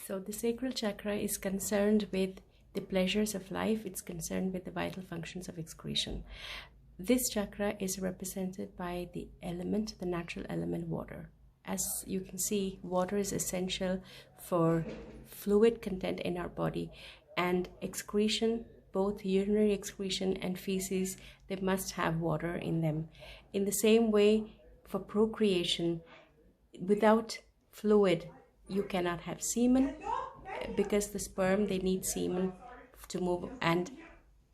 So the sacral chakra is concerned with the pleasures of life. It's concerned with the vital functions of excretion. This chakra is represented by the element, the natural element water. As you can see, water is essential for fluid content in our body, and excretion, both urinary excretion and feces, they must have water in them. In the same way, for procreation, without fluid, you cannot have semen, because the sperm, they need semen to move, and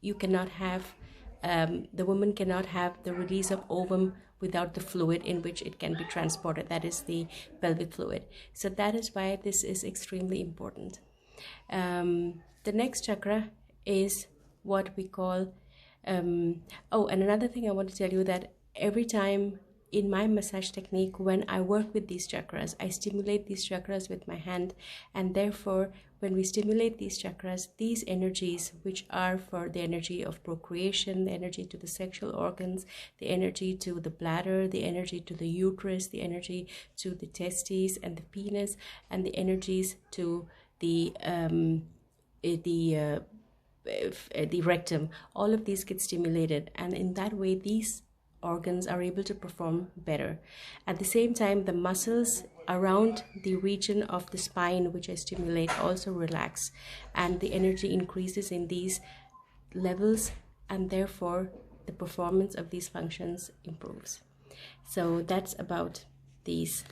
you cannot have, the woman cannot have the release of ovum without the fluid in which it can be transported, that is the pelvic fluid. So that is why this is extremely important. The next chakra is what we call, oh, and another thing I want to tell you, that every time in my massage technique, when I work with these chakras, I stimulate these chakras with my hand, and therefore when we stimulate these chakras, these energies, which are for the energy of procreation, the energy to the sexual organs, the energy to the bladder, the energy to the uterus, the energy to the testes and the penis, and the energies to the rectum, all of these get stimulated, and in that way these organs are able to perform better. At the same time, the muscles around the region of the spine, which I stimulate, also relax, and the energy increases in these levels, and therefore the performance of these functions improves. So that's about these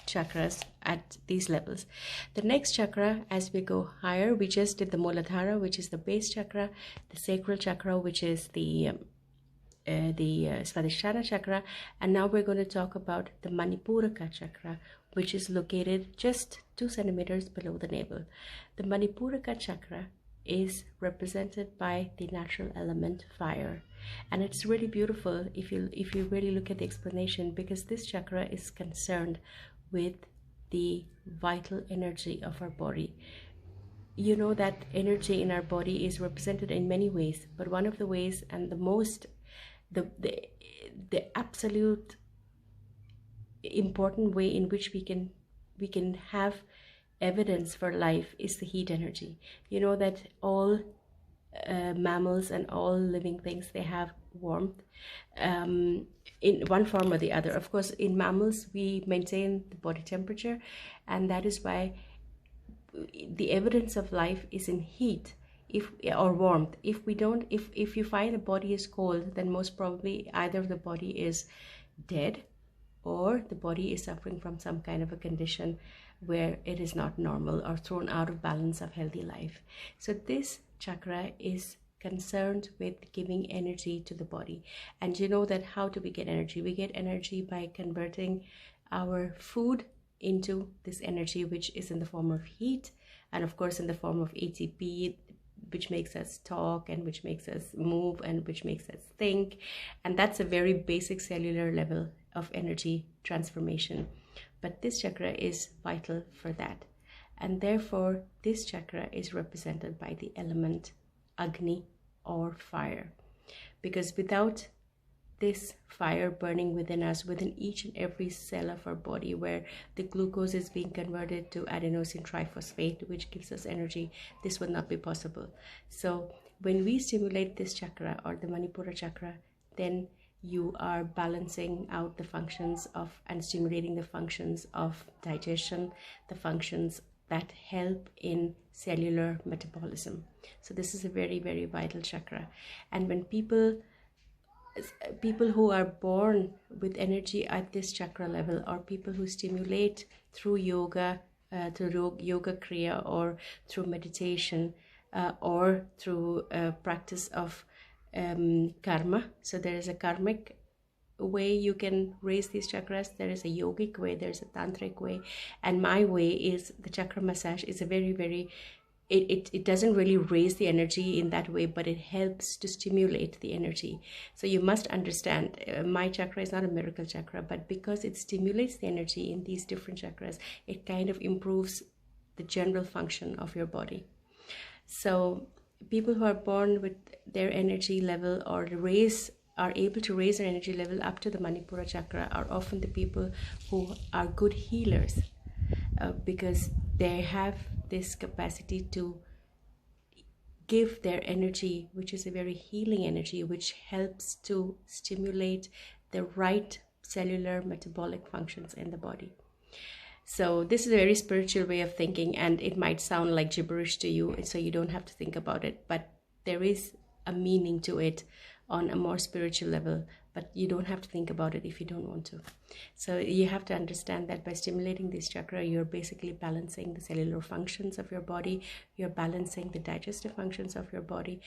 chakras at these levels. The next chakra, as we go higher, we just did the Muladhara, which is the base chakra, the sacral chakra, which is the Swadhisthana chakra, and now we're going to talk about the Manipuraka chakra, which is located just 2 centimeters below the navel. The Manipuraka chakra is represented by the natural element fire, and it's really beautiful if you really look at the explanation, because this chakra is concerned with the vital energy of our body. You know that energy in our body is represented in many ways, but one of the ways, and the most the absolute important way in which we can have evidence for life is the heat energy. You know that all mammals and all living things, they have warmth in one form or the other. Of course, in mammals we maintain the body temperature, and that is why the evidence of life is in heat or warmth. If you find a body is cold, then most probably either the body is dead or the body is suffering from some kind of a condition where it is not normal or thrown out of balance of healthy life. So this chakra is concerned with giving energy to the body. And you know that how do we get energy? We get energy by converting our food into this energy, which is in the form of heat, and of course in the form of ATP, which makes us talk and which makes us move and which makes us think. And that's a very basic cellular level of energy transformation. But this chakra is vital for that. And therefore, this chakra is represented by the element Agni or fire. Because without this fire burning within us, within each and every cell of our body, where the glucose is being converted to adenosine triphosphate, which gives us energy, this would not be possible. So when we stimulate this chakra or the Manipura chakra, then you are balancing out the functions of and stimulating the functions of digestion, the functions that help in cellular metabolism. So this is a very, very vital chakra. And when people who are born with energy at this chakra level, or people who stimulate through yoga, through yoga kriya, or through meditation, or through practice of karma. So there is a karmic way you can raise these chakras, there is a yogic way, there's a tantric way, and my way is the chakra massage. Is a very it doesn't really raise the energy in that way, but it helps to stimulate the energy. So you must understand, my chakra is not a miracle chakra, but because it stimulates the energy in these different chakras, it kind of improves the general function of your body. So people who are born with their energy level or are able to raise their energy level up to the Manipura chakra are often the people who are good healers. because they have this capacity to give their energy, which is a very healing energy, which helps to stimulate the right cellular metabolic functions in the body. So this is a very spiritual way of thinking, and it might sound like gibberish to you, so you don't have to think about it, but there is a meaning to it on a more spiritual level, but you don't have to think about it if you don't want to. So you have to understand that by stimulating this chakra, you're basically balancing the cellular functions of your body, you're balancing the digestive functions of your body,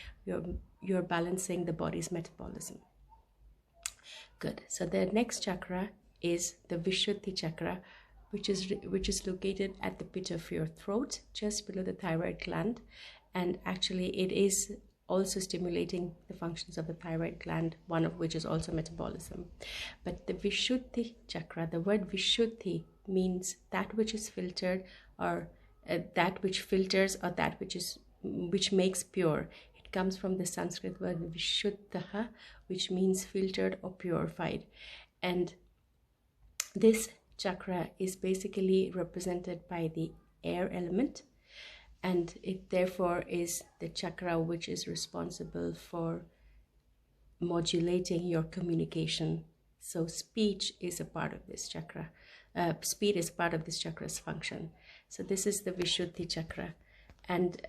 you're balancing the body's metabolism. Good. So the next chakra is the Vishuddhi chakra, which is located at the pit of your throat, just below the thyroid gland, and actually it is also stimulating the functions of the thyroid gland, one of which is also metabolism. But the Vishuddhi chakra, the word Vishuddhi means that which is filtered, or that which filters, or that which makes pure. It comes from the Sanskrit word Vishuddha, which means filtered or purified. And this chakra is basically represented by the air element, and it therefore is the chakra which is responsible for modulating your communication. So speech is a part of this chakra. Speed is part of this chakra's function. So this is the Vishuddhi chakra. And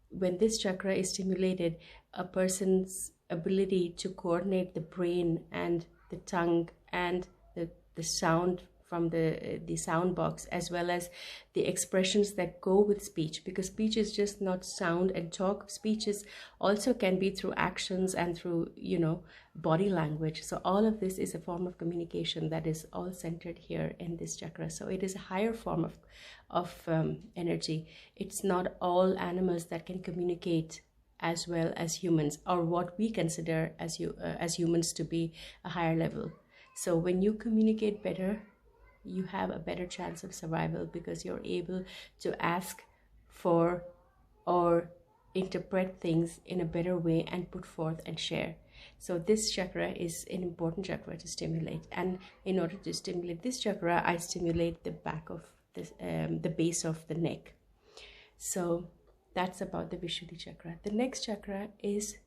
when this chakra is stimulated, a person's ability to coordinate the brain and the tongue and the sound from the sound box, as well as the expressions that go with speech, because speech is just not sound and talk. Speech is also can be through actions and through, body language. So all of this is a form of communication that is all centered here in this chakra. So it is a higher form of energy. It's not all animals that can communicate as well as humans, or what we consider as humans to be a higher level. So when you communicate better, you have a better chance of survival, because you're able to ask for or interpret things in a better way and put forth and share. So this chakra is an important chakra to stimulate, and in order to stimulate this chakra, I stimulate the back of this, the base of the neck. So that's about the Vishuddhi chakra. The next chakra is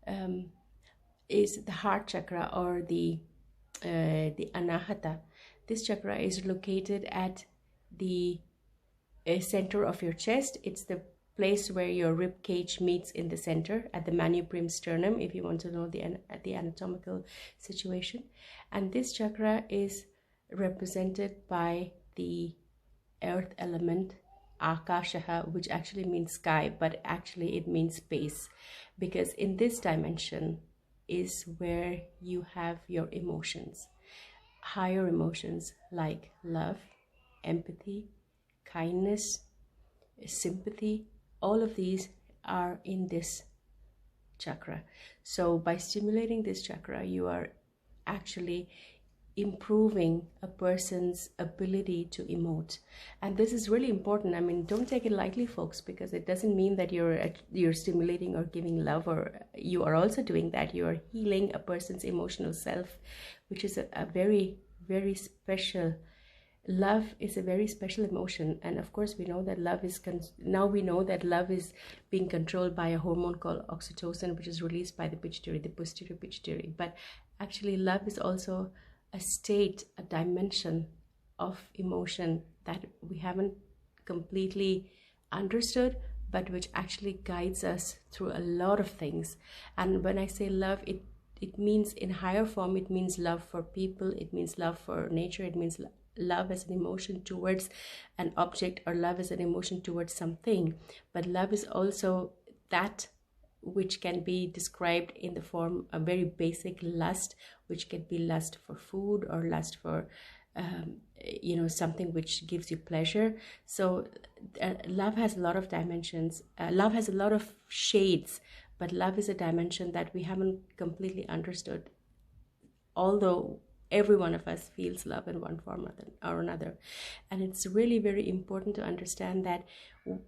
the heart chakra, or the Anahata. This chakra is located at the center of your chest. It's the place where your rib cage meets in the center, at the manubrium sternum, if you want to know the anatomical situation. And this chakra is represented by the earth element, Akashaha, which actually means sky, but actually it means space, because in this dimension is where you have your emotions. Higher emotions like love, empathy, kindness, sympathy, all of these are in this chakra. So by stimulating this chakra, you are actually improving a person's ability to emote. And this is really important. I mean, don't take it lightly, folks, because it doesn't mean that you're stimulating or giving love, or you are also doing that. You are healing a person's emotional self, which is a very, very special. Love is a very special emotion, and of course we know that love is now we know that love is being controlled by a hormone called oxytocin, which is released by the posterior pituitary. But actually love is also a state, a dimension of emotion that we haven't completely understood, but which actually guides us through a lot of things. And when I say love, it means in higher form, it means love for people, it means love for nature, it means love as an emotion towards an object, or love as an emotion towards something. But love is also that which can be described in the form of very basic lust, which can be lust for food, or lust for something which gives you pleasure. So love has a lot of dimensions. Love has a lot of shades, but love is a dimension that we haven't completely understood, although every one of us feels love in one form or another. And it's really very important to understand that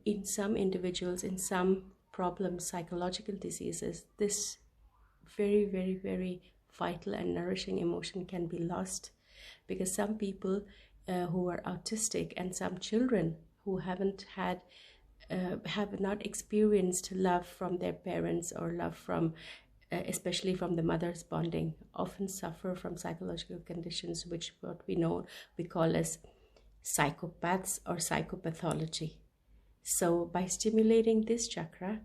in some individuals, in some problems, psychological diseases, this very, very, very vital and nourishing emotion can be lost, because some people, who are autistic, and some children who haven't had have not experienced love from their parents, or love from especially from the mother's bonding, often suffer from psychological conditions which what we call as psychopaths or psychopathology. So by stimulating this chakra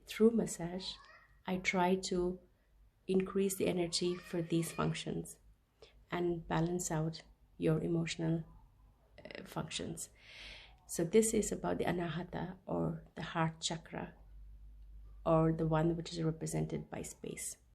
through massage, I try to increase the energy for these functions and balance out your emotional functions. So this is about the anahata, or the heart chakra, or the one which is represented by space.